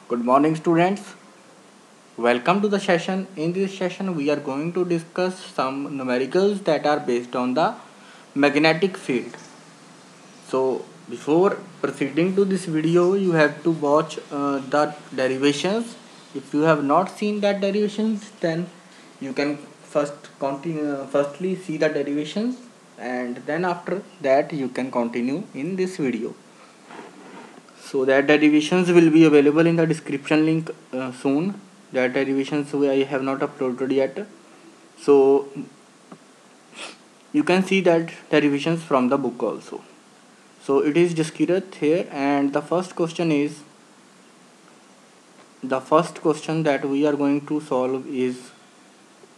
Good morning, students. Welcome to the session. In this session, we are going to discuss some numericals that are based on the magnetic field. So, before proceeding to this video, you have to watch the derivations. If you have not seen that derivations, then you can firstly see the derivations, and then after that you can continue in this video. So that derivations will be available in the description link soon. That derivations I have not uploaded yet, so you can see that derivations from the book also. So it is Jaskirat here, and the first question that we are going to solve is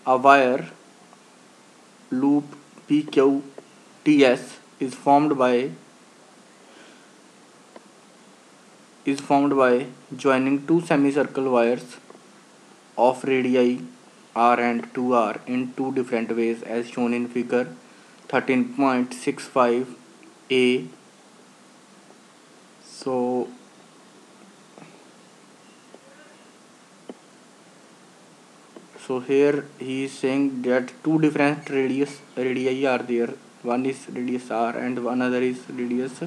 a wire loop PQTS is formed by joining two semicircle wires of radii r and 2r in two different ways as shown in figure 13.65a. So here he is saying that two different radii are there. One is radius r and another is radius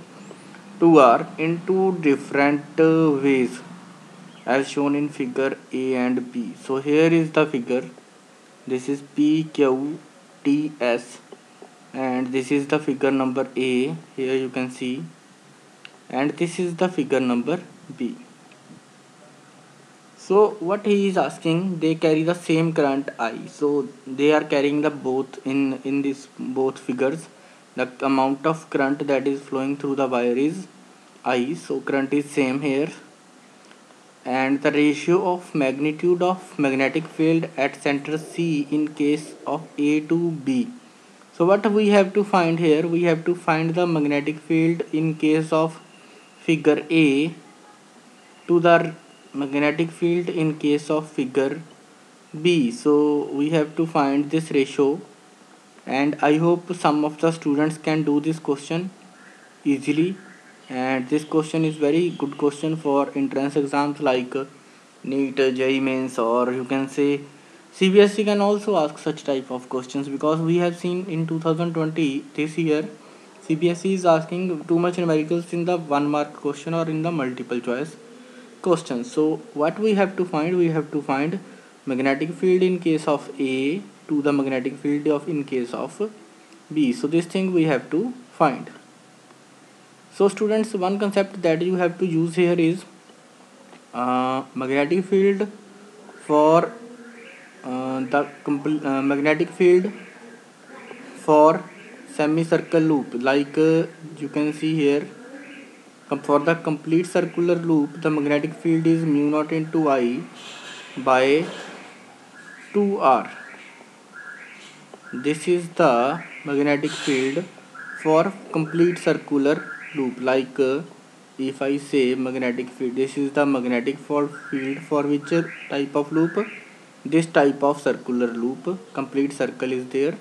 2r in two different ways as shown in figure A and B. So here is the figure. This is PQTS and this is the figure number A. Here you can see, and this is the figure number B. So what he is asking, they carry the same current I. So they are carrying the both in this both figures. The amount of current that is flowing through the wire is I. So current is same here, and the ratio of magnitude of magnetic field at center C in case of A to B. So what we have to find here, we have to find the magnetic field in case of figure A to the magnetic field in case of figure B. So we have to find this ratio, and I hope some of the students can do this question easily. And this question is very good question for entrance exams like NEET, JEE Mains, or you can say CBSE can also ask such type of questions, because we have seen in 2020 this year CBSE is asking too much numericals in the 1 mark question or in the multiple choice questions. So what we have to find, we have to find magnetic field in case of A to the magnetic field of in case of B. So this thing we have to find. So students, one concept that you have to use here is magnetic field for magnetic field for semicircle loop, like you can see here. For the complete circular loop, the magnetic field is mu naught into I by 2r. This is the magnetic field for complete circular loop. Like if I say magnetic field, this is the magnetic field for which type of loop? This type of circular loop. Complete circle is there,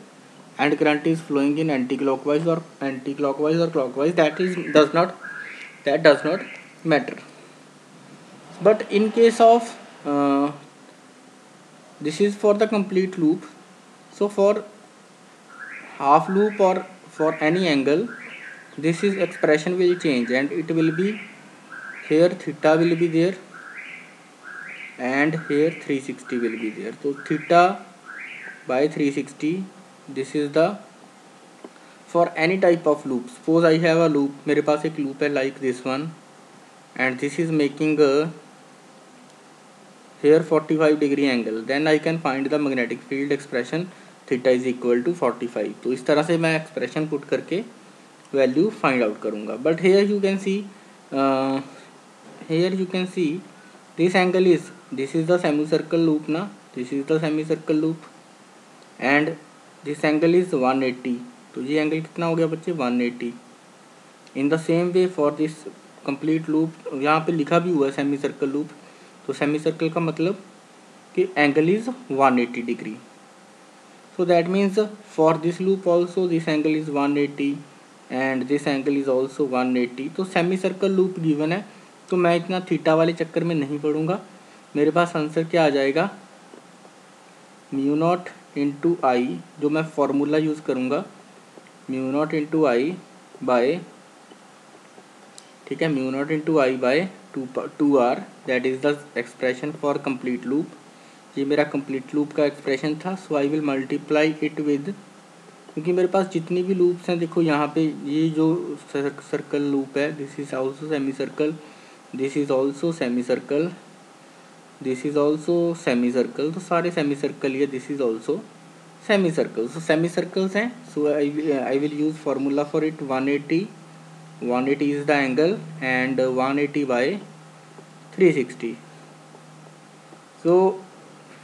and current is flowing in anti-clockwise or clockwise. That does not matter. But in case of this is for the complete loop. So for half loop or for any angle, this is expression will change, and it will be here theta will be there, and here 360 will be there. So theta by 360, this is the for any type of loop. Suppose I have a loop, मेरे पास एक loop है like this one, and this is making a here 45 degree angle. Then I can find the magnetic field expression theta is equal to 45. तो इस तरह से मैं expression put करके value find out करूँगा. But here you can see this angle is, this is the semicircle loop ना, this is the semicircle loop, and this angle is 180. तो ये angle कितना हो गया बच्चे? 180. In the same way for this complete loop, यहाँ पे लिखा भी हुआ है semicircle loop. तो semicircle का मतलब कि angle is 180 degree. So that means for this loop also this angle is 180 and this angle is also 180. तो semicircle loop given है तो मैं इतना थीटा वाले चक्कर में नहीं पड़ूंगा। मेरे पास आंसर क्या आ जाएगा, म्यू नॉट इंटू आई, जो मैं फॉर्मूला यूज़ करूँगा, mu not into I by, ठीक है, mu not into I by 2r, that is the expression for complete loop. ये मेरा कंप्लीट लूप का एक्सप्रेशन था। So I will multiply it with, क्योंकि मेरे पास जितनी भी लूप्स हैं, देखो यहाँ पे ये जो सर्कल लूप है, this is also semi circle, this is also semi circle, this is also semi circle, तो सारे सेमी सर्कल ही है, this is also semi circle. So semi circles हैं, so I will use formula for it, 180 is the angle and 180 by 360. So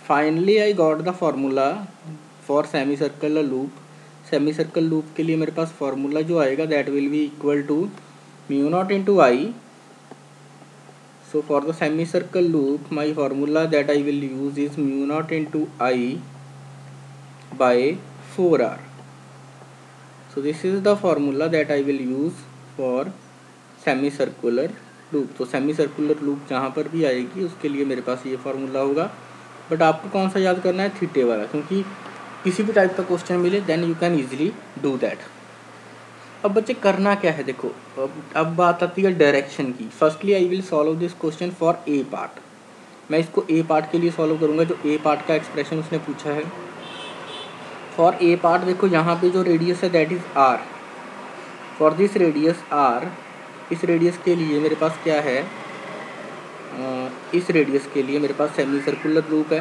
finally I got the formula for semicircular loop. semicircle loop के लिए मेरे पास formula जो आएगा that will be equal to mu naught into I. So for the semicircle loop my formula that I will use is mu naught into I by 4r. So this is the formula that I will use for semi circular loop. तो semi circular loop जहाँ पर भी आएगी उसके लिए मेरे पास ये formula होगा। बट आपको कौन सा याद करना है, थीटे वाला, क्योंकि किसी भी टाइप का क्वेश्चन मिले then you can easily do that. अब बच्चे करना क्या है, देखो अब बात आती है डायरेक्शन की। Firstly I will solve this question for a part. मैं इसको ए पार्ट के लिए सॉल्व करूँगा, जो ए पार्ट का एक्सप्रेशन उसने पूछा है। फॉर ए पार्ट देखो यहाँ पे जो रेडियस है that is R. For this radius R, इस रेडियस के लिए मेरे पास क्या है, इस रेडियस के लिए मेरे पास सेमी सर्कुलर लूप है।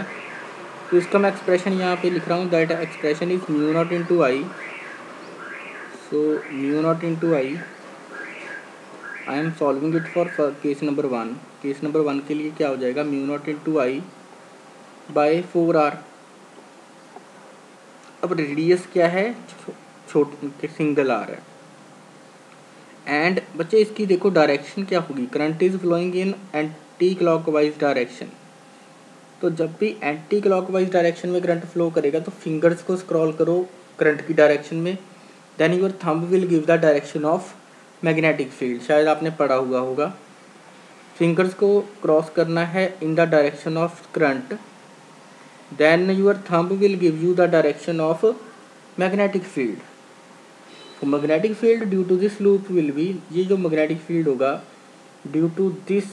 तो इसका मैं एक्सप्रेशन यहाँ पे लिख रहा हूँ, that expression is mu not into I. So mu not into I am solving it for case number 1। Case number 1 के लिए क्या हो जाएगा, mu not into I by 4r। अब रेडियस क्या है, छोटे सिंगल आर है। एंड बच्चे इसकी देखो डायरेक्शन क्या होगी, current is flowing in anti clockwise direction. तो जब भी एंटी क्लॉकवाइज डायरेक्शन में करंट फ्लो करेगा तो फिंगर्स को स्क्रॉल करो करंट की डायरेक्शन में, then your thumb will give the direction of magnetic field. शायद आपने पढ़ा हुआ होगा, फिंगर्स को क्रॉस करना है in the direction of current, then your thumb will give you the direction of magnetic field. तो magnetic field due to this loop will be, ये जो मैग्नेटिक फील्ड होगा due to this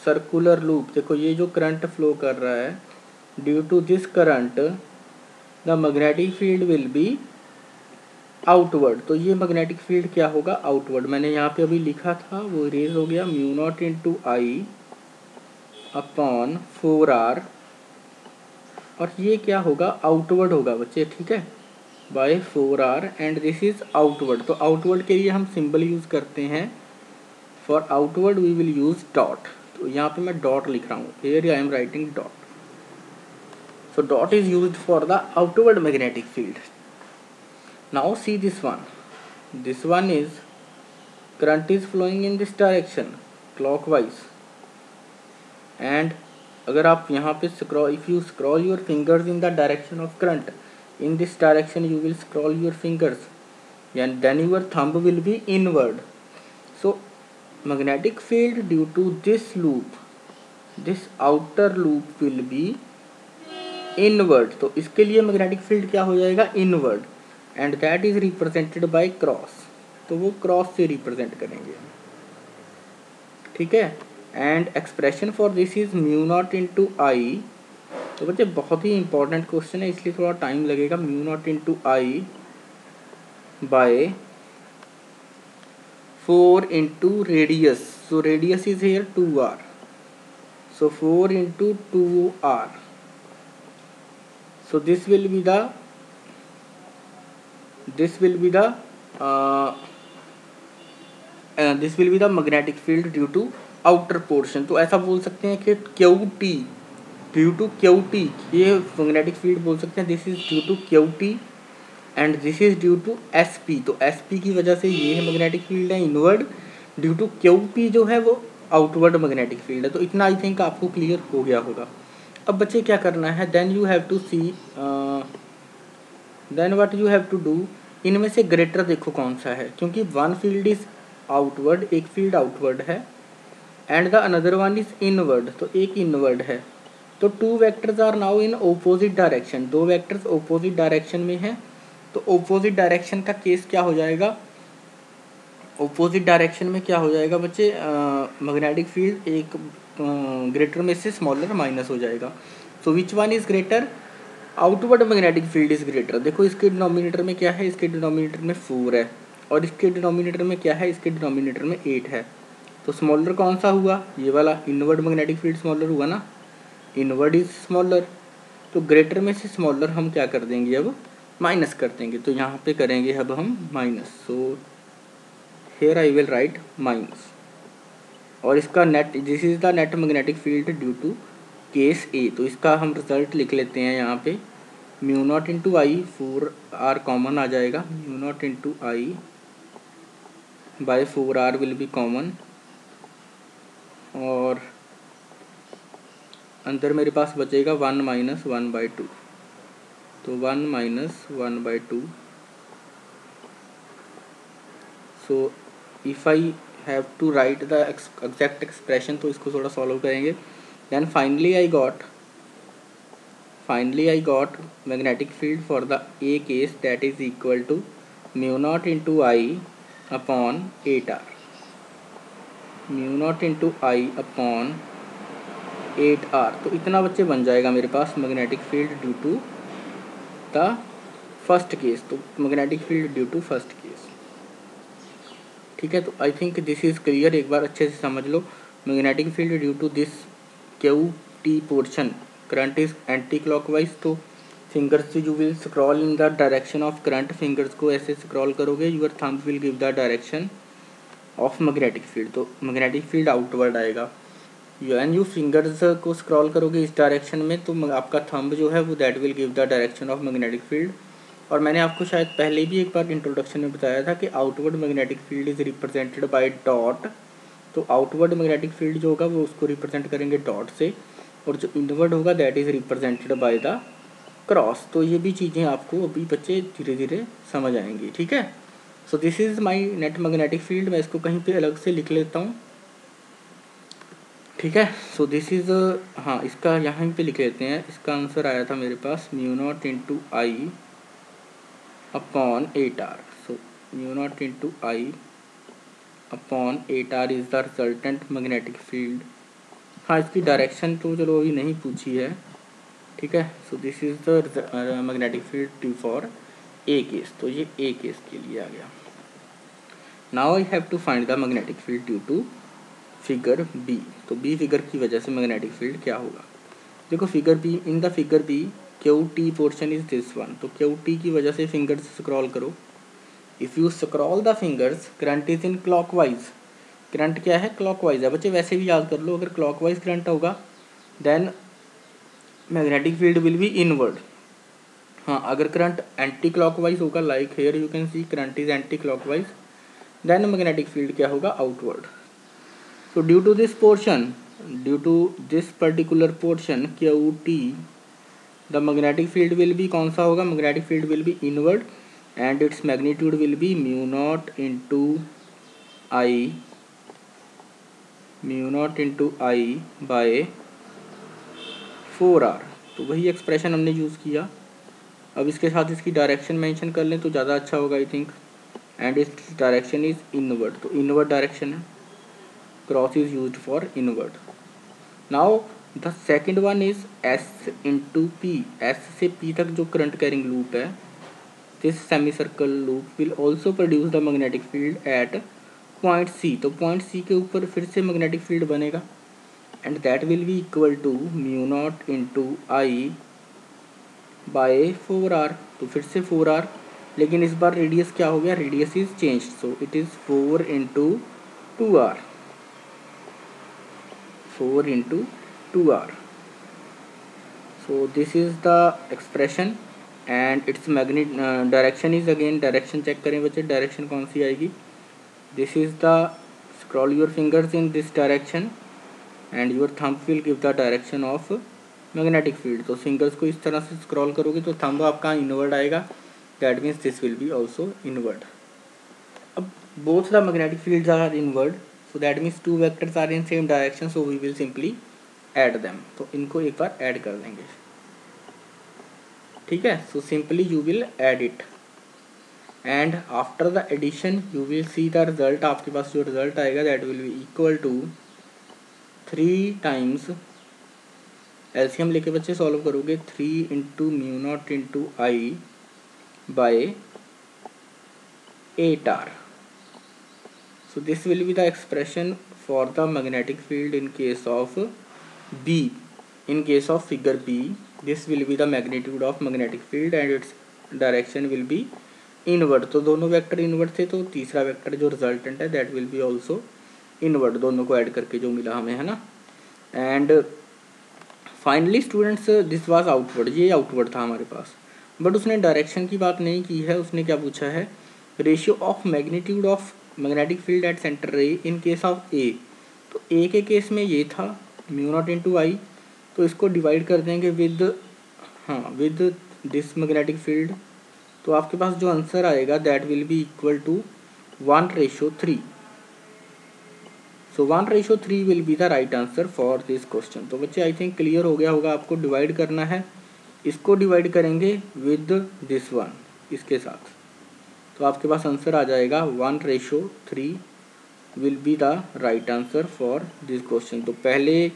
circular loop, देखो ये जो current flow कर रहा है, due to this current the magnetic field will be outward. तो ये मैग्नेटिक फील्ड क्या होगा, आउटवर्ड। मैंने यहाँ पे अभी लिखा था वो इरेज हो गया, mu not into I upon 4r, और ये क्या होगा, आउटवर्ड होगा बच्चे, ठीक है, by 4r and this is outward. तो आउटवर्ड के लिए हम सिंबल यूज़ करते हैं, for outward we will use dot. तो यहाँ पे मैं डॉट लिख रहा हूँ, here I am writing dot. So dot is used for the outward magnetic field. Now see this one is current is flowing in this direction clockwise, and अगर आप यहाँ पे scroll, if you scroll your fingers in the direction of current, in this direction you will scroll your fingers and then your thumb will be inward. So magnetic field due to this loop, this outer loop will be inward. तो इसके लिए magnetic field क्या हो जाएगा, inward, and that is represented by cross। तो वो cross से represent करेंगे, ठीक है। And expression for this is mu not into I. तो बच्चे बहुत ही इंपॉर्टेंट क्वेश्चन है, इसलिए थोड़ा टाइम लगेगा। Mu not into I by 4 into radius, so radius is here 2r, so 4 into 2r, so this will be the magnetic field due to outer portion. तो ऐसा बोल सकते हैं कि QT ड्यू टू QT, ये magnetic field बोल सकते हैं, this is due to QT and this is due to SP। तो SP की वजह से ये है मैग्नेटिक फील्ड है इनवर्ड, ड्यू टू QP जो है वो आउटवर्ड मैग्नेटिक फील्ड है। तो इतना आई थिंक आपको क्लियर हो गया होगा। अब बच्चे क्या करना है, then you have to see, then what you have to do, इनमें से ग्रेटर देखो कौन सा है, क्योंकि वन फील्ड इज आउटवर्ड, एक फील्ड आउटवर्ड है, and the another one is inward, तो एक इनवर्ड है। तो two vectors are now in opposite direction, दो वेक्टर्स ओपोजिट डायरेक्शन में हैं। तो ओपोजिट डायरेक्शन का केस क्या हो जाएगा, ओपोजिट डायरेक्शन में क्या हो जाएगा बच्चे, मैग्नेटिक फील्ड एक ग्रेटर में से स्मॉलर माइनस हो जाएगा। So which one is greater, outward magnetic field is greater. देखो इसके डिनोमिनेटर में क्या है, इसके डिनोमिनेटर में 4 है और इसके डिनोमिनेटर में क्या है, इसके डिनोमिनेटर में 8 है। तो स्मॉलर कौन सा हुआ, ये वाला इनवर्ड मैग्नेटिक फील्ड स्मॉलर हुआ ना, इनवर्ड इज स्मॉलर। तो ग्रेटर में से स्मॉलर हम क्या कर देंगे, अब माइनस कर देंगे। तो यहाँ पे करेंगे अब हम minus. So here I will write minus. और इसका net, this is the net magnetic field due to case A. तो इसका हम रिजल्ट लिख लेते हैं यहाँ पे, mu not into I, 4r common आ जाएगा, mu not into I by 4r will be common. और अंदर मेरे पास बचेगा 1 माइनस 1/2, तो 1 minus 1/2। So if I have to write the exact expression, तो इसको थोड़ा सॉल्व करेंगे। Then finally I got magnetic field for the A case that is equal to mu not into I upon 8r, mu not into I upon 8r। तो इतना बच्चे बन जाएगा मेरे पास magnetic field due to the first case. तो magnetic field due to first case, ठीक है। तो आई थिंक दिस इज़ क्लियर, एक बार अच्छे से समझ लो। Magnetic field due to this Q T portion, current is anti clockwise. तो फिंगर्स से you will scroll in the direction of current, fingers को ऐसे स्क्रॉल करोगे, your thumb will give the direction of magnetic field. तो magnetic field outward आएगा। And you fingers को scroll करोगे इस डायरेक्शन में, तो आपका थंब जो है वो that will give the direction of magnetic field. और मैंने आपको शायद पहले भी एक बार इंट्रोडक्शन में बताया था कि outward magnetic field is represented by dot. तो आउटवर्ड मैग्नेटिक फील्ड जो होगा वो उसको रिप्रेजेंट करेंगे डॉट से, और जो इनवर्ड होगा that is represented by the cross. तो ये भी चीज़ें आपको अभी बच्चे धीरे धीरे समझ आएंगी, ठीक है। So this is my net magnetic field. मैं इसको कहीं पे अलग से लिख लेता हूँ, ठीक है। सो दिस इज़, हाँ इसका यहाँ पे लिख लेते हैं। इसका आंसर आया था मेरे पास mu not into I upon 8r। So mu not into I upon 8r is the resultant magnetic field. हाँ इसकी डायरेक्शन तो चलो अभी नहीं पूछी है, ठीक है। So this is the magnetic field due for A case. तो ये ए केस के लिए आ गया। Now I have to find the magnetic field due to figure B. तो बी फिगर की वजह से मैग्नेटिक फील्ड क्या होगा, देखो figure B, in the figure B Q T portion is this one. तो क्यू टी की वजह से फिंगर्स स्क्रॉल करो। If you scroll the fingers, current is in clockwise. Current क्या है, क्लॉकवाइज है बच्चे, वैसे भी याद कर लो, अगर क्लॉकवाइज करंट होगा then magnetic field will be inward. हाँ अगर करंट एंटी क्लॉकवाइज होगा, like here you can see current is anti clockwise, then magnetic field क्या होगा, outward. So due to this portion, due to this particular portion QT, the magnetic field will be कौन सा होगा, magnetic field will be inward and its magnitude will be mu naught into I by 4r। तो वही expression हमने use किया। अब इसके साथ इसकी डायरेक्शन मेंशन कर लें तो ज़्यादा अच्छा होगा आई थिंक। एंड इस डायरेक्शन इज इनवर्ड, तो इनवर्ड डायरेक्शन है, cross is used for inward. Now the second one is S into P. S से पी तक जो करंट कैरिंग लूप है, this semi circle loop will also produce the magnetic field at point C. तो point C के ऊपर फिर से magnetic field बनेगा and that will be equal to mu not into I by 4r। तो फिर से 4r, लेकिन इस बार रेडियस क्या हो गया, radius is change, so it is 4 into 2r, 4 into 2r. So this is the expression and its magnet direction is, again direction check करें बच्चे, direction कौन सी आएगी, this is the, scroll your fingers in this direction and your thumb will give the direction of magnetic field। तो fingers को इस तरह से scroll करोगे तो thumb आपका inward आएगा, that means this will be also inward। अब both the magnetic fields are inward, so that means two vectors are in same direction, so we will simply add them. तो इनको एक बार add कर देंगे, ठीक है। So simply you will add it and after the addition you will see the result. आपके पास जो रिजल्ट आएगा that will be equal to 3 times, LCM लेके बच्चे सॉल्व करोगे, 3 into mu not into I by 8r। So this will be the expression for the magnetic field in case of B. In case of figure B, this will be the magnitude of magnetic field and its direction will be inward. तो दोनों vector inward थे, तो तीसरा vector जो resultant है that will B also inward, दोनों को add करके जो मिला हमें, है ना। And finally students this was outward, ये आउटवर्ड था हमारे पास, बट उसने डायरेक्शन की बात नहीं की है। उसने क्या पूछा है, ratio of magnitude of magnetic field at centre रे इन केस ऑफ ए। तो ए के केस में ये था म्यू नॉट इंटू आई, तो इसको डिवाइड कर देंगे विद, हाँ, विद दिस मैग्नेटिक फील्ड। तो आपके पास जो आंसर आएगा that will be equal to 1:3। So 1:3 will be the right answer for this question. तो बच्चे आई थिंक क्लियर हो गया होगा, आपको डिवाइड करना है, इसको डिवाइड करेंगे विद दिस वन, इसके साथ, तो आपके पास आंसर आ जाएगा 1:3 will be the right answer for this question. तो पहले,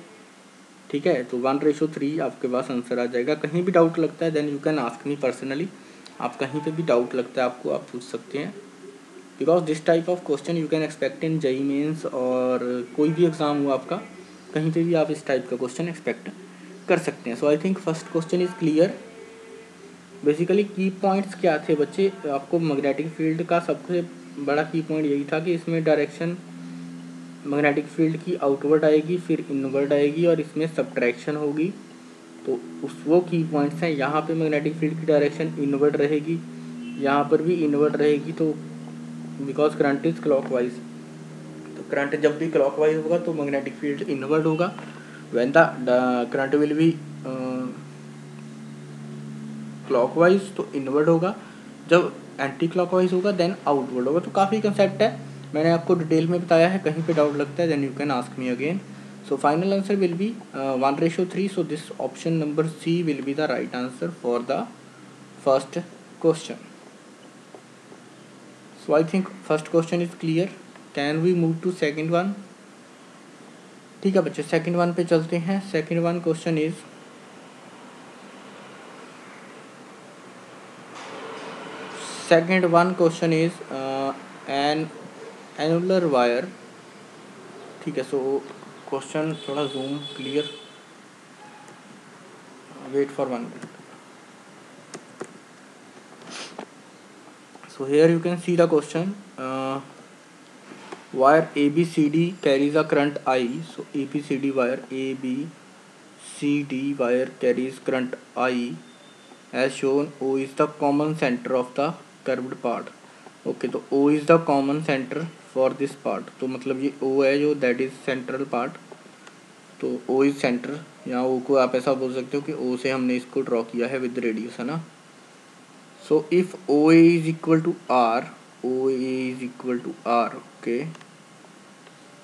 ठीक है, तो 1:3 आपके पास आंसर आ जाएगा। कहीं भी डाउट लगता है then you can ask me personally, आप कहीं पे भी डाउट लगता है आपको, आप पूछ सकते हैं, because this type of question you can expect in JEE Mains और कोई भी एग्ज़ाम हो आपका, कहीं पे भी आप इस टाइप का क्वेश्चन एक्सपेक्ट कर सकते हैं। So I think first question is clear. Basically key points क्या थे बच्चे, आपको मैग्नेटिक फील्ड का सबसे बड़ा की पॉइंट यही था कि इसमें डायरेक्शन मैग्नेटिक फील्ड की आउटवर्ड आएगी, फिर इनवर्ड आएगी और इसमें सब्ट्रैक्शन होगी। तो उस वो की पॉइंट्स हैं। यहाँ पे मैग्नेटिक फील्ड की डायरेक्शन इनवर्ड रहेगी, यहाँ पर भी इनवर्ड रहेगी, तो बिकॉज करंट इज क्लॉकवाइज, तो करंट जब भी क्लॉकवाइज होगा तो मैग्नेटिक फील्ड इनवर्ड होगा। When the current will B clockwise तो इनवर्ड होगा, जब एंटी क्लॉकवाइज होगा देन आउटवर्ड होगा। तो काफ़ी कंसेप्ट है, मैंने आपको डिटेल में बताया है, कहीं पे डाउट लगता है then you can ask me again. So final answer will be 1:3। So this option number C will be the right answer for the first question. So I think first question is clear. Can we move to second one? ठीक है बच्चे, second one पे चलते हैं। Second one question is, second one question is an annular wire, ठीक है। So question थोड़ा zoom clear, wait for 1 minute। So here you can see the question, wire ABCD carries a current I। so ABCD wire carries current I as shown। O is the common center of the curved part। Okay, तो O is the common centre for this part, तो मतलब ये O है जो that is central part, तो O is centre. यहाँ O को आप ऐसा बोल सकते हो कि O से हमने इसको ड्रॉ किया है विद रेडियस, है ना। So if OA is equal to R, OA is equal to R, okay,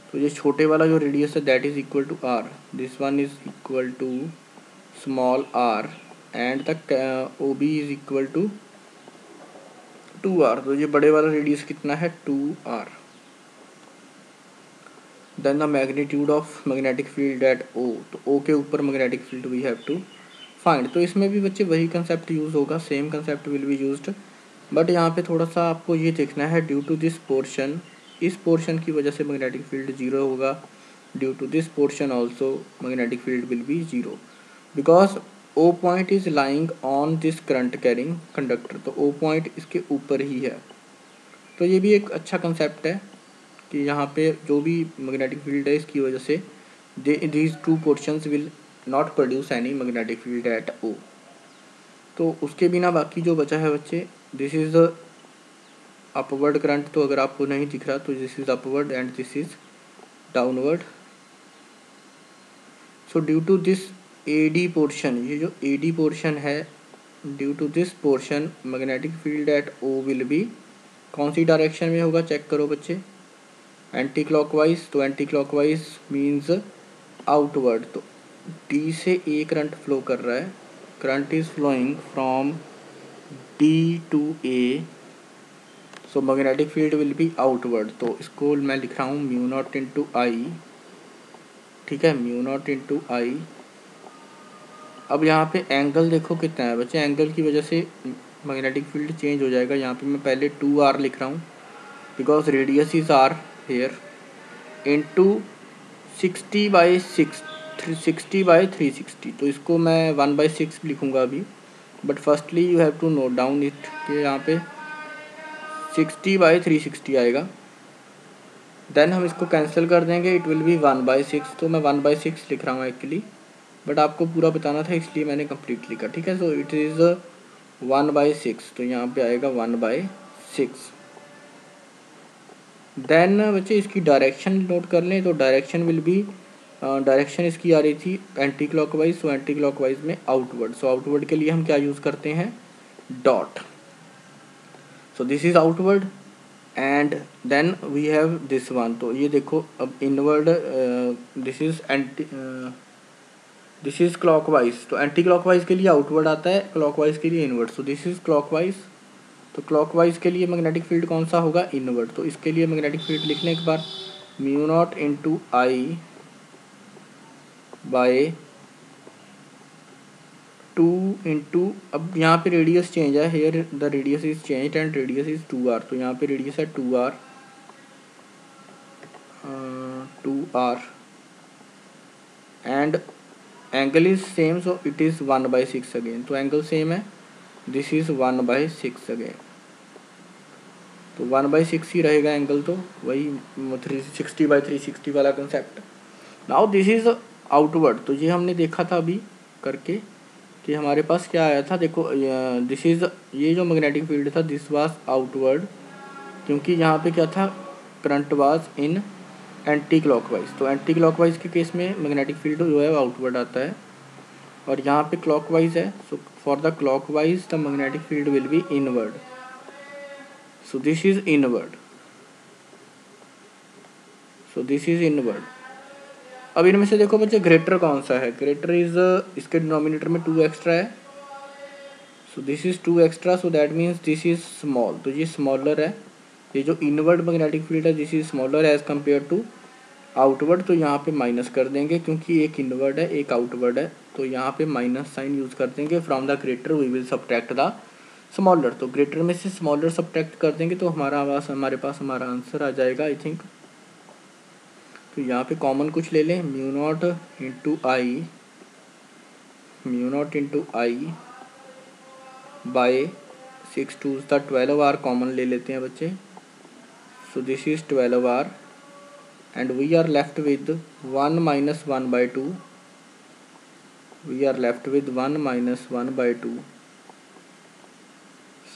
तो ये छोटे वाला जो रेडियस है that is equal to R, this one is equal to small r and the OB is equal to 2r, तो ये बड़े वाला रेडियस कितना है 2r। Then the magnitude of magnetic field at O, तो O के ऊपर magnetic field we have to find. तो इसमें भी बच्चे वही कंसेप्ट यूज़ होगा, same concept will be used, but यहाँ पे थोड़ा सा आपको ये देखना है, ड्यू टू दिस पोर्शन, इस पोर्शन की वजह से मैग्नेटिक फील्ड जीरो होगा, due to this portion also magnetic field will be zero, because O point is lying on this current carrying conductor, तो O पॉइंट इसके ऊपर ही है। तो ये भी एक अच्छा कंसेप्ट है कि यहाँ पे जो भी मैग्नेटिक फील्ड है इसकी वजह से these two portions will not produce any magnetic field at O। तो उसके बिना बाकी जो बचा है बच्चे, this is the upward current, तो अगर आपको नहीं दिख रहा तो this is upward and this is downward. So due to this AD portion, ये जो AD पोर्शन है, due to this portion magnetic field at O will be, कौन सी डायरेक्शन में होगा चेक करो बच्चे, एंटी क्लॉकवाइज, तो एंटी क्लॉकवाइज मीन्स आउटवर्ड। तो डी से ए करंट फ्लो कर रहा है, current is flowing from D to A, so magnetic field will be outward. तो इसको मैं लिख रहा हूँ म्यू नॉट इंटू आई, ठीक है, म्यू नॉट इंटू आई। अब यहाँ पे एंगल देखो कितना है बच्चे, एंगल की वजह से मैग्नेटिक फील्ड चेंज हो जाएगा। यहाँ पे मैं पहले 2r लिख रहा हूँ because radius is r here, into 60/360, तो इसको मैं 1/6 लिखूँगा अभी। But firstly you have to note down it कि यहाँ पे 60/360 आएगा। देन हम इसको कैंसिल कर देंगे, इट विल बी 1/6। तो मैं 1/6 लिख रहा हूँ एक्चुअली, बट आपको पूरा बताना था इसलिए मैंने कंप्लीट लिखा, ठीक है। सो इट इज़ 1/6, तो यहाँ पे आएगा 1/6। देन बच्चे इसकी डायरेक्शन नोट कर लें, तो डायरेक्शन विल बी, डायरेक्शन इसकी आ रही थी anti clockwise, so anti clockwise में आउटवर्ड। सो आउटवर्ड के लिए हम क्या यूज़ करते हैं, dot. So this is outward and then we have this one. तो ये देखो अब inward, this is anti, this is clockwise. तो एंटी क्लॉकवाइज के लिए आउटवर्ड आता है, क्लॉकवाइज के लिए inward. So this is clockwise, तो क्लॉकवाइज के लिए मैग्नेटिक फील्ड कौन सा होगा, इनवर्ड। तो इसके लिए मैग्नेटिक फील्ड लिख लें एक बार, mu not into I by 2 into, अब यहाँ पे रेडियस चेंज है, here the radius is change and radius is 2r। तो यहाँ पे रेडियस है 2r, 2r and angle is same, so it is 1/6 again. तो एंगल सेम है, दिस इज़ 1/6 अगेन, तो 1/6 ही रहेगा एंगल। तो वही 360/360 वाला concept. Now this is outward, तो ये हमने देखा था अभी करके कि हमारे पास क्या आया था। देखो दिस इज, ये जो मैग्नेटिक फील्ड था दिस वाज आउटवर्ड, क्योंकि यहाँ पे क्या था, current was in anti clockwise. तो एंटी क्लॉकवाइज के केस में मैग्नेटिक फील्ड जो है आउटवर्ड आता है, और यहाँ पे क्लॉकवाइज है, so for the clockwise the magnetic field will be inward. So this is inward, so this is inward. अब इनमें से देखो बच्चे ग्रेटर कौन सा है, ग्रेटर इज, इसके डिनोमिनेटर में 2 एक्स्ट्रा है, so this is 2 extra, so that means this is small. तो ये स्मॉलर है, ये जो इनवर्ड मैग्नेटिक फील्ड है this is smaller as compare to outward. तो यहाँ पे माइनस कर देंगे क्योंकि एक इनवर्ड है एक आउटवर्ड है, तो यहाँ पे माइनस साइन यूज कर देंगे। From the greater we will subtract the smaller, तो ग्रेटर में से स्मॉलर सब्ट्रैक्ट कर देंगे तो हमारे पास हमारा आंसर आ जाएगा आई थिंक। तो यहाँ पे कॉमन कुछ ले लें, mu not into I, mu not into I by 6 2 the 12r common ले लेते हैं बच्चे। So this is 12r and we are left with 1 minus 1/2, we are left with 1 minus 1/2।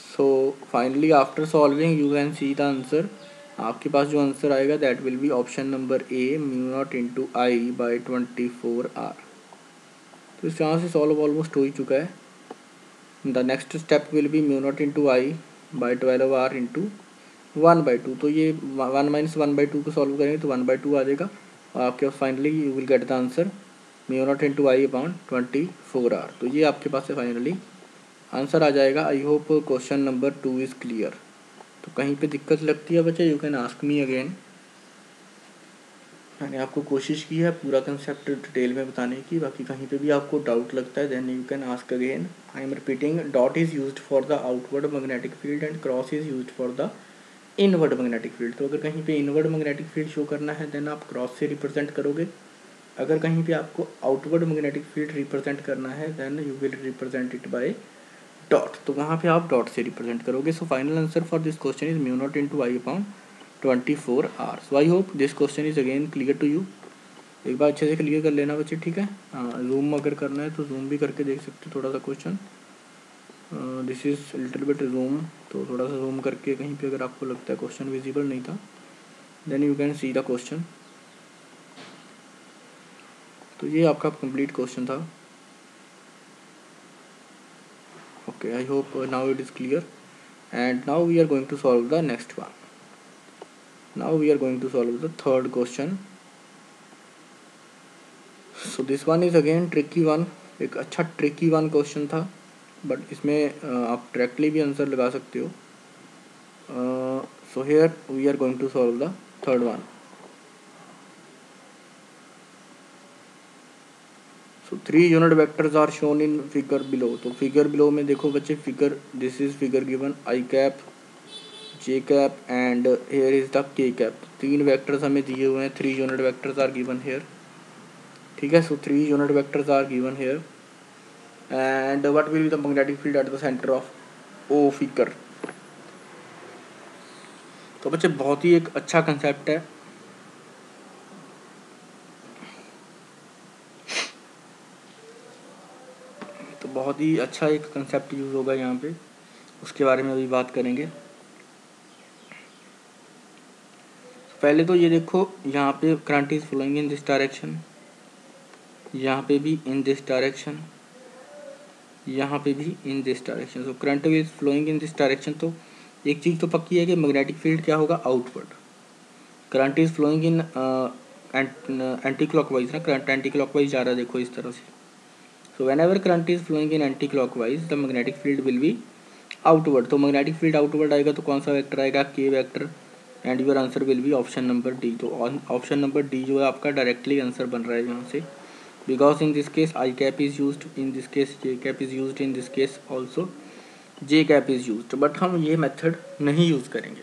So finally after solving you can see the answer, आपके पास जो answer आएगा that will be option number A, mu not into I by 24r। तो इस यहाँ से solve almost हो ही चुका है। The next step will be mu naught into I by 12r into 1/2। तो ये 1 minus 1/2 को सॉल्व करेंगे तो 1/2 आ जाएगा, और आपके पास finally you will get the answer mu not into I upon 24r। तो ये आपके पास से फाइनली आंसर आ जाएगा। I hope question number 2 is clear. तो कहीं पे दिक्कत लगती है बच्चे you can ask me again. मैंने आपको कोशिश की है पूरा कंसेप्ट डिटेल में बताने की, बाकी कहीं पे भी आपको डाउट लगता है then you can ask again. I am repeating, dot is used for the outward magnetic field and cross is used for the inward magnetic field. तो अगर कहीं पे इनवर्ड मैग्नेटिक फील्ड शो करना है देन आप cross से represent करोगे, अगर कहीं पे आपको आउटवर्ड मैग्नेटिक फील्ड रिप्रेजेंट करना है then you will represent it by dot, तो वहाँ पे आप डॉट से रिप्रेजेंट करोगे। So final answer for this question is mu not into I upon 24r। So I hope this question is again clear to you. एक बार अच्छे से क्लियर कर लेना बच्चे, ठीक है। जूम अगर करना है तो जूम भी करके देख सकते हो थोड़ा सा question. This is little bit zoom, तो थोड़ा सा जूम करके कहीं पे अगर आपको लगता है क्वेश्चन विजिबल नहीं था then you can see the question. तो ये आपका कंप्लीट क्वेश्चन था। Okay, I hope now it is clear and now we are going to solve the next one. Now we are going to solve the third question. So this one is again tricky one. एक अच्छा tricky one question था, but इसमें आप directly भी answer लगा सकते हो. So here we are going to solve the third one. So 3 unit vectors are shown in figure below. तो figure below में देखो बच्चे, figure this is figure given I cap, J cap and here is the K cap. 3 vectors हमें दिए हुए हैं. 3 unit vectors are given here. ठीक है. So 3 unit vectors are given here. And what will be the magnetic field at the center of O figure? तो बच्चे बहुत ही एक अच्छा कंसेप्ट है. तो बहुत ही अच्छा एक कंसेप्ट यूज़ होगा यहाँ पे, उसके बारे में अभी बात करेंगे. पहले तो ये देखो, यहाँ पे current is flowing in this direction, यहाँ पे भी इन दिस डायरेक्शन, यहाँ पे भी in this direction. So current is flowing in this direction. तो एक चीज़ तो पक्की है कि मैग्नेटिक फील्ड क्या होगा, outward. Current is flowing in anti clockwise ना, करंट एंटी क्लॉकवाइज जा रहा है देखो इस तरह से. So whenever current is flowing in anti clockwise the magnetic field will be outward. तो मैग्नेटिक फील्ड आउटवर्ड आएगा तो कौन सा वेक्टर आएगा, K vector. And your answer will be option number D. तो ऑप्शन नंबर डी जो है आपका डायरेक्टली आंसर बन रहा है यहाँ से, because in this case I cap is used, in this case J cap is used, in this case also J cap is used. But हम ये मेथड नहीं यूज़ करेंगे.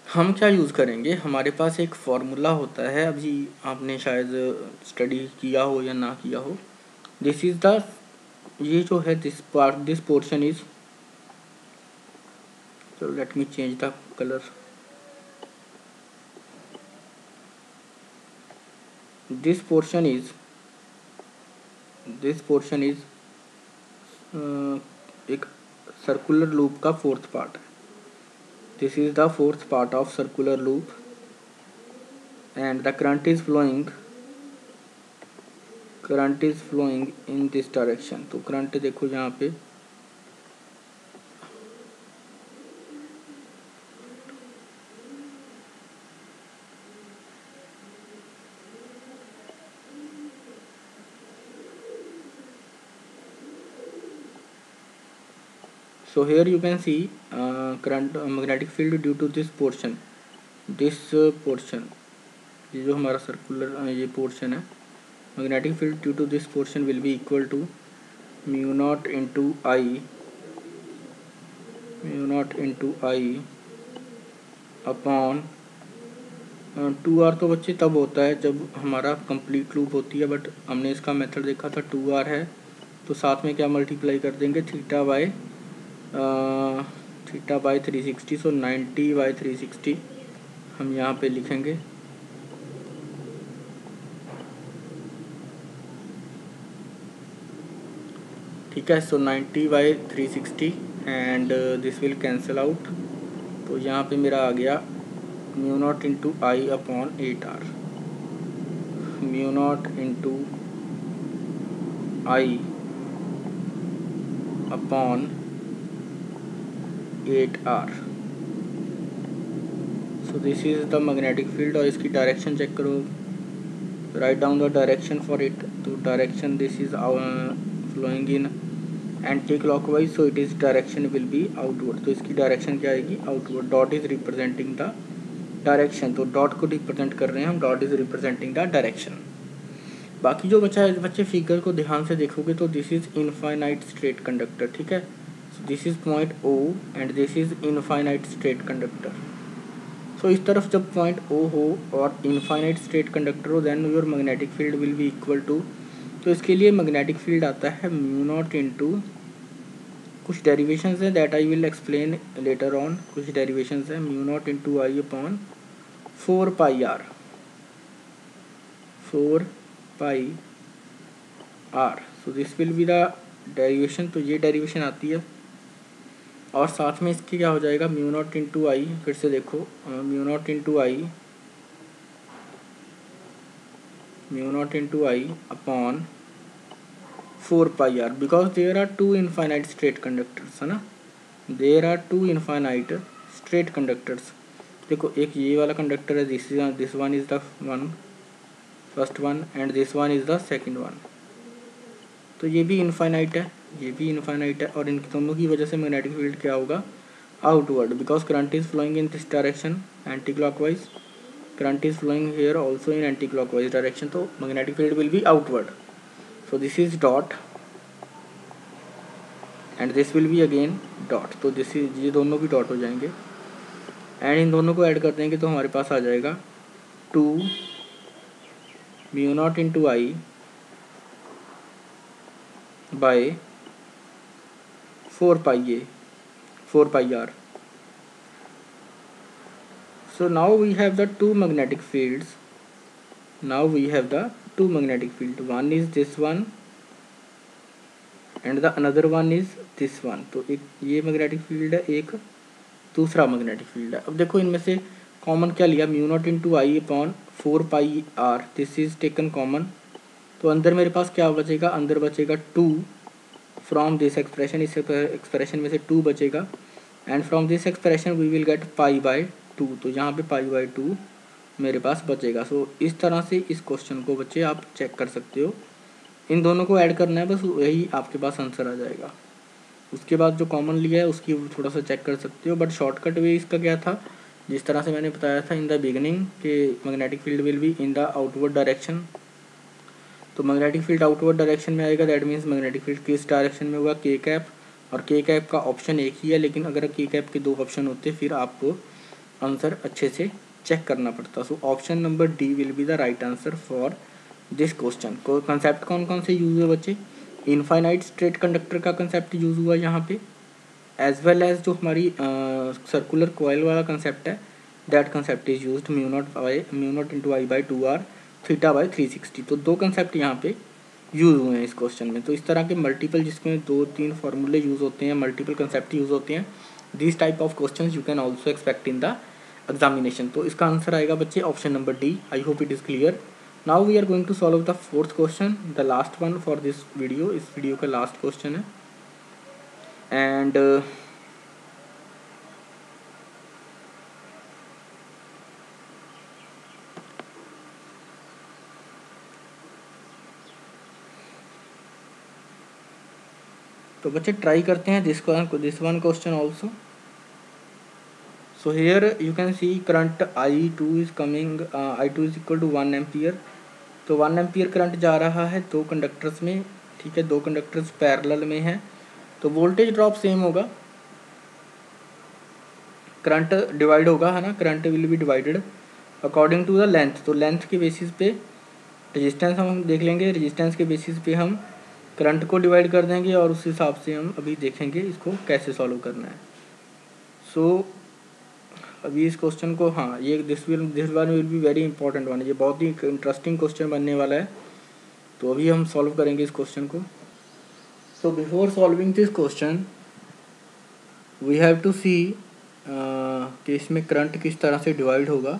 हम क्या यूज़ करेंगे, हमारे पास एक फॉर्मूला होता है, अभी आपने शायद स्टडी किया हो या ना किया हो. दिस इज द, ये जो है this part, this portion is, so let me change the color. This portion is एक सर्कुलर लूप का फोर्थ पार्ट है. This is the fourth part of circular loop and the current is flowing in this direction. तो current देखो यहाँ पे, so here you can see current magnetic field due to this portion, ये जो हमारा circular ये portion है, magnetic field due to this portion will be equal to mu naught into I upon 2r. तो बच्चे तब होता है जब हमारा कंप्लीट लूप होती है, बट हमने इसका मेथड देखा था 2r है, तो साथ में क्या मल्टीप्लाई कर देंगे, थीटा बाय 360. सो 90/360 हम यहाँ पे लिखेंगे. ठीक है. So 90/360 and this will cancel out. तो यहाँ पे मेरा आ गया mu not into I upon 8r, mu not into I upon 8r. So this is the magnetic field. और इसकी डायरेक्शन चेक करो, write down the direction for it. तो direction this is flowing in anti clockwise, so it is direction will be outward. तो इसकी direction क्या आएगी, outward. Dot is representing the direction, तो dot को रिप्रेजेंट कर रहे हैं हम, dot is representing the direction. बाकी जो बच्चे फिगर को ध्यान से देखोगे तो this is infinite straight conductor. ठीक है. So this is point O and this is infinite straight conductor. So इस तरफ जब पॉइंट O हो और इनफाइनाइट स्ट्रेट कंडक्टर हो, then your magnetic field will be equal to. तो इसके लिए मैग्नेटिक फील्ड आता है म्यू नॉट इंटू, कुछ डेरिवेशंस है that I will explain later on. कुछ डेरिवेशंस है, mu not into I upon 4πr. So this will be the derivation. तो ये डेरिवेशन आती है और साथ में इसके क्या हो जाएगा, म्यू नॉट इंटू आई. फिर से देखो, mu not into I upon 4πr, because there are 2 infinite straight conductors है ना, there are 2 infinite straight conductors. देखो एक ये वाला कंडक्टर है, this one is the one first one and this one is the second one. तो ये भी इनफाइनाइट है, ये भी इनफाइनाइट है, और इन दोनों की वजह से मैग्नेटिक फील्ड क्या होगा, outward, because current is flowing in this direction anti clockwise, current is flowing here also in anti clockwise direction, तो magnetic field will be outward. So this is dot and this will be again dot, तो this is, ये दोनों भी dot हो जाएंगे and in दोनों को add कर देंगे तो हमारे पास आ जाएगा 2 mu not into I by 4 pi a 4 pi r. So now we have the two magnetic fields. Now we have the two magnetic field. One is this one and the another one is this one. तो एक ये magnetic field है, एक दूसरा magnetic field है। अब देखो इनमें से कॉमन क्या लिया, mu not into I upon 4 pi r, this is taken common. तो अंदर मेरे पास क्या बचेगा, अंदर बचेगा 2 फ्रॉम दिस एक्सप्रेशन, इस एक्सप्रेशन में से 2 बचेगा and from this expression we will get pi by 2, तो यहाँ पे पाई बाय 2 मेरे पास बचेगा। सो इस तरह से इस क्वेश्चन को बच्चे आप चेक कर सकते हो, इन दोनों को ऐड करना है बस, वही आपके पास आंसर आ जाएगा। उसके बाद जो कॉमन लिया है उसकी थोड़ा सा चेक कर सकते हो, बट शॉर्टकट वे इसका क्या था, जिस तरह से मैंने बताया था इन द बिगनिंग कि magnetic field will B in the outward direction. तो मैग्नेटिक फील्ड आउटवर्ड डायरेक्शन में आएगा, दैट मीन्स मैग्नेटिक फील्ड किस डायरेक्शन में होगा, के कैप, और के कैप का ऑप्शन एक ही है, लेकिन अगर के कैप के 2 ऑप्शन होते फिर आपको आंसर अच्छे से चेक करना पड़ता। So option number D will be the right answer for this question. को कंसेप्ट कौन कौन से यूज हुए बच्चे, इनफाइनाइट स्ट्रेट कंडक्टर का कंसेप्ट यूज हुआ यहाँ पे, एज वेल एज जो हमारी सर्कुलर कॉइल वाला कंसेप्ट है, that concept is used mu not into I by 2 r theta by 360। तो 2 कंसेप्ट यहाँ पे यूज हुए हैं इस क्वेश्चन में। तो इस तरह के मल्टीपल, जिसमें 2-3 फार्मूले यूज होते हैं, मल्टीपल कंसेप्ट यूज होते हैं, this type of question you can also expect in the examination. तो इसका आंसर आएगा बच्चे option number D. I hope it is clear. Now we are going to solve the 4th question, the last one for this video, इस video का last question है। And तो बच्चे try करते हैं this one question also. So here you can see current I2 is coming, I2 is equal to 1 ampere. तो 1 ampere current जा रहा है 2 कंडक्टर्स में, ठीक है, 2 कंडक्टर्स पैरेलल में है, तो वोल्टेज ड्रॉप सेम होगा, करंट डिवाइड होगा, है ना, current will be divided according to the length. तो लेंथ के बेसिस पे रेजिस्टेंस हम देख लेंगे, रेजिस्टेंस के बेसिस पे हम करंट को डिवाइड कर देंगे, और उस हिसाब से हम अभी देखेंगे इसको कैसे सॉल्व करना है। सो अभी इस क्वेश्चन को, हाँ, ये this one will be very important one, ये बहुत ही इंटरेस्टिंग क्वेश्चन बनने वाला है। तो अभी हम सॉल्व करेंगे इस क्वेश्चन को। So before solving this question we have to see कि इसमें करंट किस तरह से डिवाइड होगा।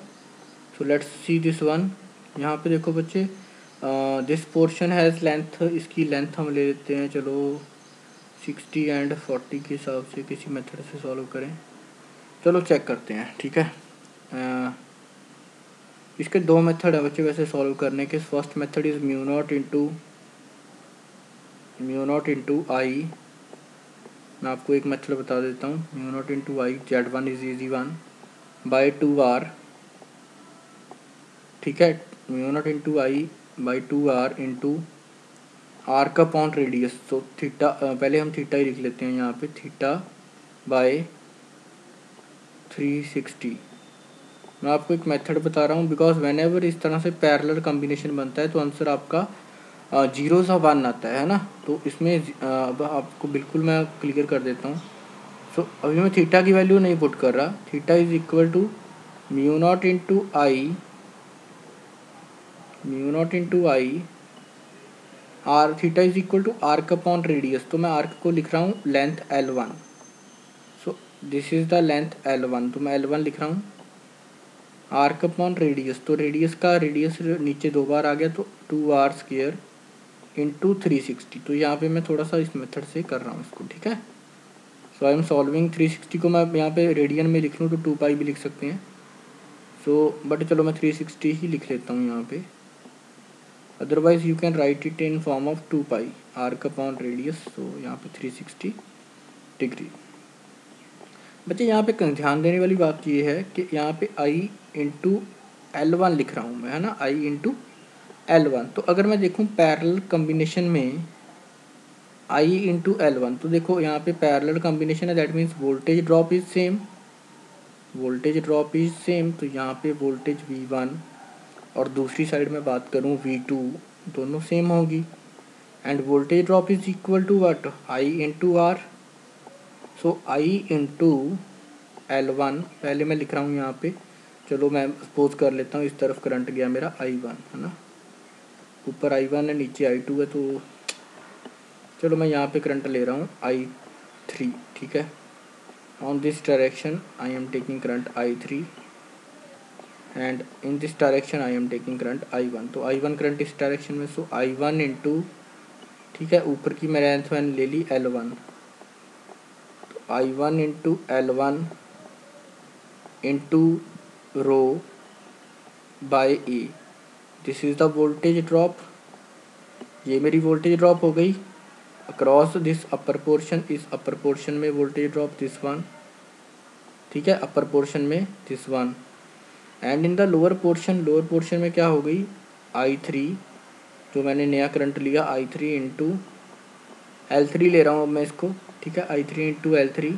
So let's see this one. यहाँ पे देखो बच्चे, दिस पोर्शन हैज़ लेंथ, इसकी लेंथ हम ले लेते हैं, चलो 60 एंड 40 के हिसाब से किसी मेथड से सॉल्व करें। चलो चेक करते हैं, ठीक है। इसके 2 मेथड है बच्चे वैसे सॉल्व करने के। First method is mu not into I. मैं आपको एक मेथड बता देता हूँ, mu not into I, Z1 is easy one by 2 R, ठीक है, mu not into I by 2 R into R का अपॉन रेडियस। तो थीटा, पहले हम थीटा ही लिख लेते हैं यहाँ पे, थीटा बाय 360। मैं आपको एक मेथड बता रहा हूँ, बिकॉज वेन एवर इस तरह से पैरेलल कॉम्बिनेशन बनता है तो आंसर आपका 0 से 1 आता है ना। तो इसमें अब आपको बिल्कुल मैं क्लियर कर देता हूँ। सो अभी मैं थीटा की वैल्यू नहीं पुट कर रहा, theta is equal to mu not into I r, theta is equal to arc upon radius. तो मैं आर्क को लिख रहा हूँ length L1, so this is the length L1, तो मैं L1 लिख रहा हूँ, आर्क अपॉन रेडियस, तो रेडियस नीचे 2 बार आ गया, तो 2r स्क्वायर इंटू 360। तो यहाँ पे मैं थोड़ा सा इस मेथड से कर रहा हूँ इसको, ठीक है। सो आई एम सॉल्विंग 360 को मैं यहाँ पे रेडियन में लिख लूँ तो 2 पाई भी लिख सकते हैं, सो बट चलो मैं 360 ही लिख लेता हूँ यहाँ पे, otherwise you can write it in form of 2 pi arc upon radius. सो यहाँ पे 360 डिग्री। बच्चे यहाँ पे ध्यान देने वाली बात ये है कि यहाँ पे आई इंटू L1 लिख रहा हूँ मैं, है ना, आई इंटू L1। तो अगर मैं देखूँ पैरेलल कम्बिनेशन में आई इंटू L1, तो देखो यहाँ पे पैरेलल कम्बिनेशन है, that means voltage drop is same, voltage drop is same. तो यहाँ पे वोल्टेज V1 और दूसरी साइड में बात करूँ V2, दोनों सेम होगी। And voltage drop is equal to what, I into r. So I into L1 पहले मैं लिख रहा हूँ यहाँ पे, चलो मैं सपोज कर लेता हूँ इस तरफ करंट गया मेरा I1, है ना, ऊपर I1 है नीचे I2 है, तो चलो मैं यहाँ पे करंट ले रहा हूँ I3, ठीक है। On this direction I am taking current I3 and in this direction I am taking current I1। तो I1 करंट इस डायरेक्शन में, सो I1 इंटू, ठीक है, ऊपर की मैंने लेंथ मैंने ले ली L1, तो I1 into L1 into rho by a, this is the voltage drop. ये मेरी वोल्टेज ड्रॉप हो गई अक्रॉस दिस अपर पोर्शन, इस अपर पोर्शन में वोल्टेज ड्रॉप दिस वन, ठीक है, अपर पोर्शन में this one. And in the lower portion, lower portion में क्या हो गई, I3 जो मैंने नया करंट लिया I3 इंटू L3 ले रहा हूँ अब मैं इसको, ठीक है, I3 into L3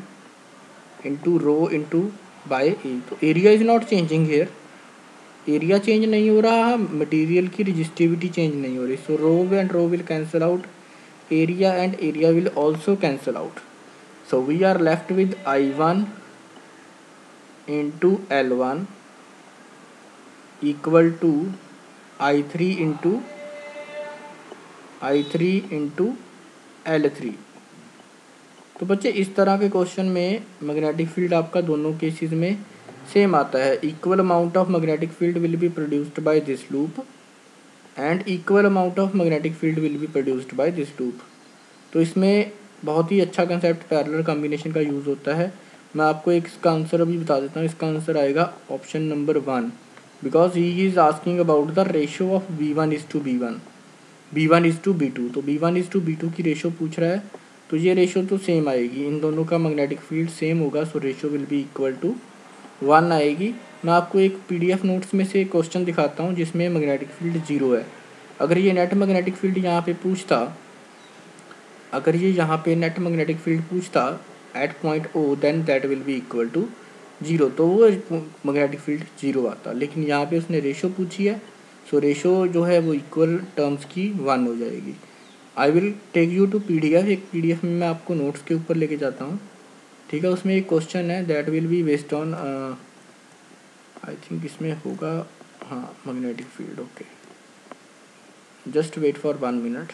into rho into by A. तो area is not changing here, area change नहीं हो रहा, मटेरियल की रजिस्टिविटी चेंज नहीं हो रही। So rho and rho will cancel out, area and area will also cancel out, so we are left with I1 into L1 equal to I3 into L3। तो बच्चे इस तरह के क्वेश्चन में मैग्नेटिक फील्ड आपका दोनों केसेस में same आता है। Equal amount of magnetic field will be produced by this loop and equal amount of magnetic field will be produced by this loop. तो इसमें बहुत ही अच्छा कंसेप्ट पैरेलल कॉम्बिनेशन का यूज़ होता है। मैं आपको एक इसका आंसर अभी बता देता हूँ, इसका आंसर आएगा option number 1, because he is asking about the ratio of B1 is to B1, B1 is to B2। तो B1 इज़ टू B2 की रेशो पूछ रहा है, तो ये रेशो तो सेम आएगी, इन दोनों का मैग्नेटिक फील्ड सेम होगा, so ratio will be equal to 1 आएगी। मैं आपको एक PDF नोट्स में से क्वेश्चन दिखाता हूँ जिसमें मैग्नेटिक फील्ड 0 है। अगर ये नेट मैग्नेटिक फील्ड यहाँ पे पूछता, अगर ये यहाँ पे नेट मैग्नेटिक फील्ड पूछता at point O, then that will be equal to 0, तो वो मैग्नेटिक फील्ड 0 आता। लेकिन यहाँ पे उसने रेशो पूछी है, सो रेशो जो है वो इक्वल टर्म्स की 1 हो जाएगी। I will take you to PDF, एक PDF में मैं आपको नोट्स के ऊपर लेके जाता हूँ, ठीक है। उसमें एक क्वेश्चन है that will be based on, I think इसमें होगा, हाँ, magnetic field. Okay, just wait for 1 minute.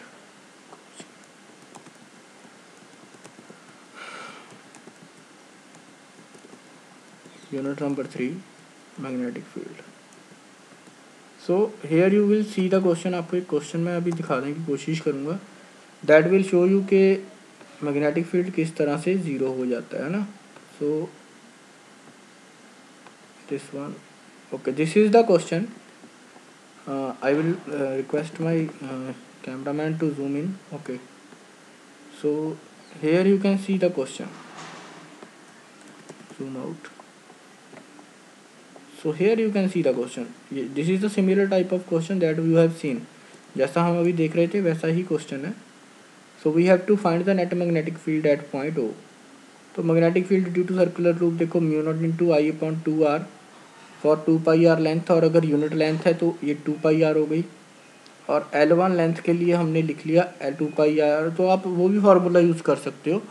Unit number 3, magnetic field. So here you will see the question, आपको एक क्वेश्चन मैं अभी दिखाने की कोशिश करूँगा, that will show you कि मैग्नेटिक फील्ड किस तरह से 0 हो जाता है ना। So this one, okay, this is the question. I will request my cameraman to zoom in. Okay, so here you can see the question, zoom out. So here you can see the question. This is the similar type of question that you have seen. जैसा हम अभी देख रहे थे वैसा ही question है। So we have to find the net magnetic field at point O. तो magnetic field due to circular loop देखो म्यू0 into I upon 2r for 2πr length, और अगर यूनिट लेंथ है तो ये 2πr हो गई। और L1 लेंथ के लिए हमने लिख लिया L2πr, तो आप वो भी फार्मूला यूज़ कर सकते हो,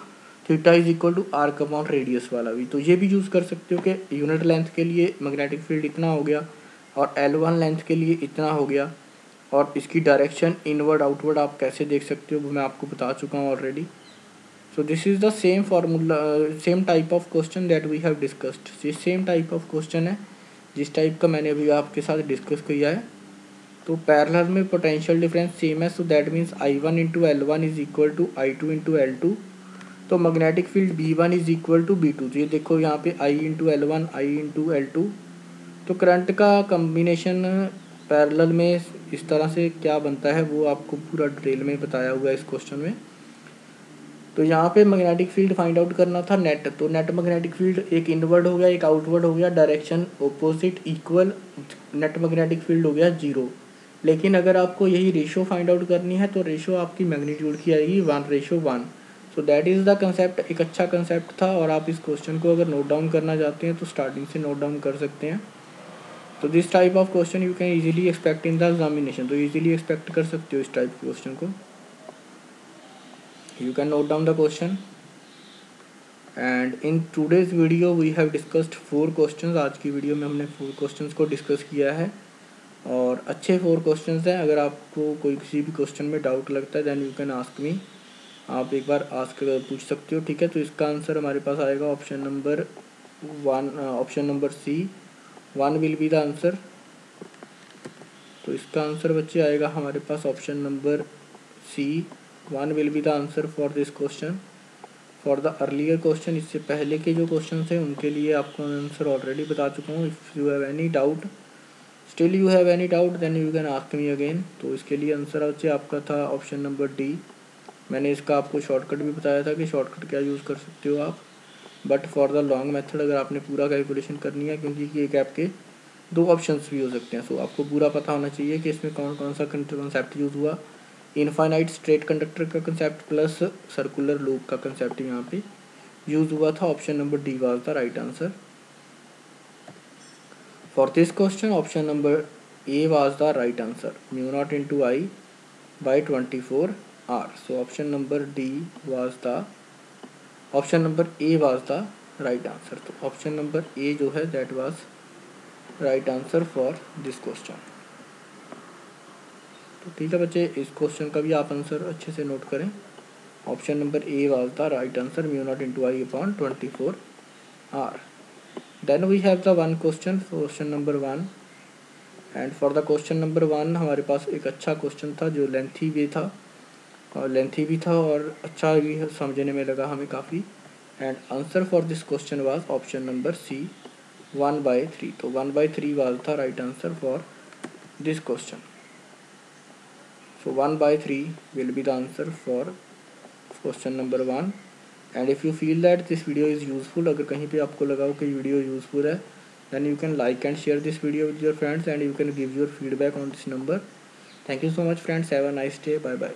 theta is equal to arc upon radius वाला भी। तो ये भी यूज़ कर सकते हो कि यूनिट लेंथ के लिए मैग्नेटिक फील्ड इतना हो गया और L1 लेंथ के लिए इतना हो गया, और इसकी डायरेक्शन इनवर्ड आउटवर्ड आप कैसे देख सकते हो वो मैं आपको बता चुका हूँ already. So this is the same formula, same type of question that we have discussed. ये सेम टाइप ऑफ क्वेश्चन है जिस टाइप का मैंने अभी आपके साथ डिस्कस किया है। तो पैरेलल में पोटेंशियल डिफरेंस सेम है, so that means I1 into L1 is equal to I2 into L2। तो magnetic field B1 is equal to B2। तो ये देखो यहाँ पे I into L1, I into L2, तो करंट का कम्बिनेशन पैरेलल में इस तरह से क्या बनता है वो आपको पूरा डिटेल में बताया हुआ है इस क्वेश्चन में। तो यहाँ पे मैग्नेटिक फील्ड फाइंड आउट करना था नेट, तो नेट मैग्नेटिक फील्ड एक इनवर्ड हो गया एक आउटवर्ड हो गया, direction opposite equal, net magnetic field हो गया 0। लेकिन अगर आपको यही रेशो फाइंड आउट करनी है तो रेशो आपकी मैग्नीट्यूड की आएगी 1:1। So that is the concept, एक अच्छा कंसेप्ट था और आप इस क्वेश्चन को अगर नोट डाउन करना चाहते हैं तो स्टार्टिंग से नोट डाउन कर सकते हैं। तो this type of question you can easily expect in the examination, तो इजीली एक्सपेक्ट कर सकते हो इस टाइप के क्वेश्चन को। You can note down the question. And in today's video we have discussed 4 questions. आज की वीडियो में हमने 4 क्वेश्चंस को डिस्कस किया है और अच्छे 4 क्वेश्चंस हैं। अगर आपको कोई किसी भी क्वेश्चन में डाउट लगता है then you can ask me, आप एक बार आस्क पूछ सकते हो, ठीक है। तो इसका आंसर हमारे पास आएगा option number 1, option number C, 1 will be the answer. तो इसका आंसर बच्चे आएगा हमारे पास option number C, 1 will be the answer for this question. For the earlier question, इससे पहले के जो क्वेश्चन थे उनके लिए आपको आंसर ऑलरेडी बता चुका हूँ। If you have any doubt, still you have any doubt then you can ask me again. तो इसके लिए आंसर बच्चे आपका था ऑप्शन नंबर डी। मैंने इसका आपको शॉर्टकट भी बताया था कि शॉर्टकट क्या यूज़ कर सकते हो आप, but for the long method अगर आपने पूरा कैलकुलेशन करनी है, क्योंकि एक आपके 2 ऑप्शंस भी हो सकते हैं, सो आपको पूरा पता होना चाहिए कि इसमें कौन कौन सा कंसेप्ट यूज़ हुआ। इनफाइनाइट स्ट्रेट कंडक्टर का कंसेप्ट प्लस सर्कुलर लूप का कंसेप्ट यहाँ पे यूज़ हुआ था। Option number D was the right answer for this question. Option number A was the right answer, μ0 into I by 24R। so option number D was the, option number A was the right answer. तो option number ए जो है that was right answer for this question. तो ठीक है बच्चे, इस question का भी आप आंसर अच्छे से नोट करें। Option number A was the right answer, μ0 into I upon 24R। Then we have the one question number 1। And for the question number 1 हमारे पास एक अच्छा क्वेश्चन था जो लेंथी भी था और अच्छा भी समझने में लगा हमें काफ़ी। And answer for this question was option number C, 1/3। तो 1/3 was the right answer for this question. So 1/3 will be the answer for question number 1। And if you feel that this video is useful, अगर कहीं पे आपको लगा हो कि video useful है, then you can like and share this video with your friends and you can give your feedback on this number. Thank you so much friends, have a nice day, bye bye.